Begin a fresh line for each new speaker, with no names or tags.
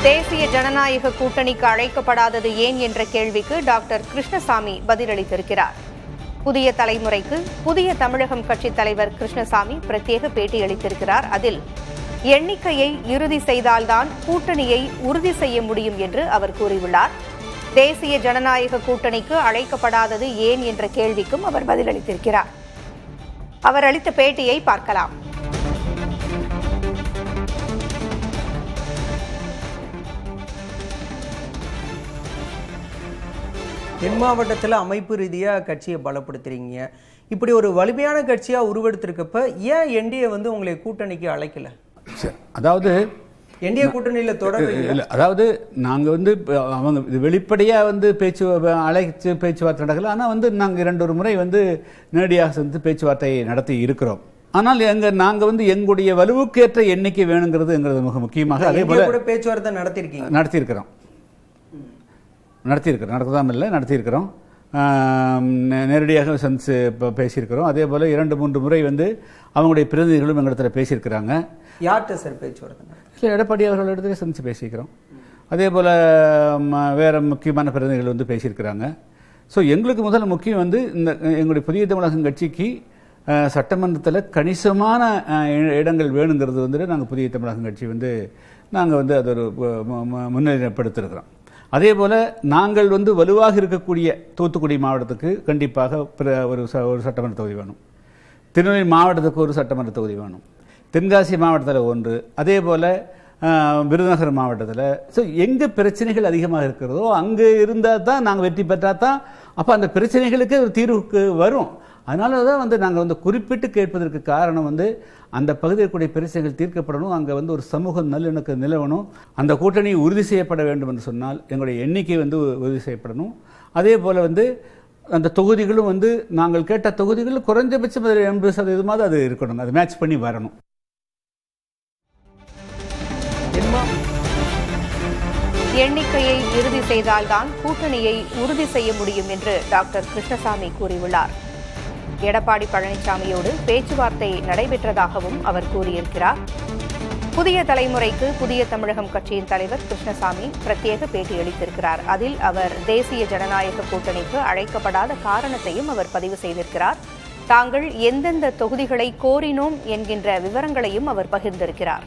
தேசிய ஜனநாயக கூட்டணிக்கு அழைக்கப்படாதது ஏன் என்ற கேள்விக்கு டாக்டர் கிருஷ்ணசாமி பதிலளித்திருக்கிறார். புதிய தலைமுறைக்கு புதிய தமிழகம் கட்சித் தலைவர் கிருஷ்ணசாமி பிரத்யேக பேட்டியளித்திருக்கிறார். அதில் எண்ணிக்கையை இறுதி செய்தால்தான் கூட்டணியை உறுதி செய்ய முடியும் என்று அவர் கூறியுள்ளார். தேசிய ஜனநாயக கூட்டணிக்கு அழைக்கப்படாதது ஏன் என்ற கேள்விக்கும் அவர் பதிலளித்திருக்கிறார். அவர் அளித்த பேட்டியை பார்க்கலாம்.
தென் மாவட்டத்தில் அமைப்பு ரீதியாக கட்சியை பலப்படுத்துறீங்க. இப்படி ஒரு வலிமையான கட்சியாக உருவெடுத்திருக்கப்ப ஏன் என்டிஏ உங்களை கூட்டணிக்கு அழைக்கல?
அதாவது
என்டிஏ கூட்டணியில் தொடர்ந்து
அதாவது நாங்கள் அவங்க வெளிப்படையாக அழைச்சு பேச்சுவார்த்தை நடக்கல. ஆனால் நாங்கள் 2 முறை நேரடியாக சேர்ந்து பேச்சுவார்த்தை நடத்தி இருக்கிறோம். ஆனால் நாங்கள் எங்களுடைய வலுவுக்கேற்ற எண்ணிக்கை வேணுங்கிறது மிக முக்கியமாக. அதே போல
பேச்சுவார்த்தை
நடத்தியிருக்கிறோம். நடத்தியிருக்கிறோம். நேரடியாக சந்தித்து பேசியிருக்கிறோம். அதே போல் 2-3 முறை அவங்களுடைய பிரதிநிதிகளும் எங்களிடத்தில் பேசியிருக்கிறாங்க.
யார்கிட்ட சார் பேச்சுவார்த்தை?
இல்லை, எடப்பாடி அவர்களிடத்துல சந்தித்து பேசியிருக்கிறோம். அதே போல் வேறு முக்கியமான பிரதிநிதிகள் பேசியிருக்கிறாங்க. ஸோ எங்களுக்கு முதல்ல முக்கியம் இந்த எங்களுடைய புதிய தமிழகம் கட்சிக்கு சட்டமன்றத்தில் கணிசமான இடங்கள் வேணுங்கிறது நாங்கள் புதிய தமிழகம் கட்சி நாங்கள் அது ஒரு முன்னிலைப்படுத்திருக்கிறோம். அதே போல் நாங்கள் வலுவாக இருக்கக்கூடிய தூத்துக்குடி மாவட்டத்துக்கு கண்டிப்பாக ஒரு சட்டமன்ற தொகுதி வேணும். திருநெல்வேலி மாவட்டத்துக்கு ஒரு சட்டமன்ற தொகுதி வேணும். தென்காசி மாவட்டத்தில் 1. அதே போல் விருதுநகர் மாவட்டத்தில். ஸோ எங்கே பிரச்சனைகள் அதிகமாக இருக்கிறதோ அங்கே இருந்தால் தான் நாங்கள் வெற்றி பெற்றால் தான் அப்போ அந்த பிரச்சனைகளுக்கு ஒரு தீர்வுக்கு வரும். அதனால தான் நாங்கள் குறிப்பிட்டு கேட்பதற்கு காரணம் அந்த பகுதியில் இருக்கக்கூடிய பிரச்சனைகள் தீர்க்கப்படணும். அங்கே ஒரு சமூக நல்லிணக்கம் நிலவணும். அந்த கூட்டணி உறுதி செய்யப்பட வேண்டும் என்று சொன்னால் எங்களுடைய எண்ணிக்கை உறுதி செய்யப்படணும். அதே போல் அந்த தொகுதிகளும் நாங்கள் கேட்ட தொகுதிகள் குறைஞ்சபட்சம் 80% அது இருக்கணும். அது மேட்ச் பண்ணி வரணும்.
எண்ணிக்கையை இறுதி செய்தால்தான் கூட்டணியை உறுதி செய்ய முடியும் என்று டாக்டர் கிருஷ்ணசாமி கூறியுள்ளார். எடப்பாடி பழனிசாமியோடு பேச்சுவார்த்தை நடைபெற்றதாகவும் அவர் கூறியிருக்கிறார். புதிய தலைமுறைக்கு புதிய தமிழகம் கட்சியின் தலைவர் கிருஷ்ணசாமி பிரத்யேக பேட்டியளித்திருக்கிறார். அதில் அவர் தேசிய ஜனநாயக கூட்டணிக்கு அழைக்கப்படாத காரணத்தையும் அவர் பதிவு செய்திருக்கிறார். தாங்கள் எந்தெந்த தொகுதிகளை கோரினோம் என்கின்ற விவரங்களையும் அவர் பகிர்ந்திருக்கிறார்.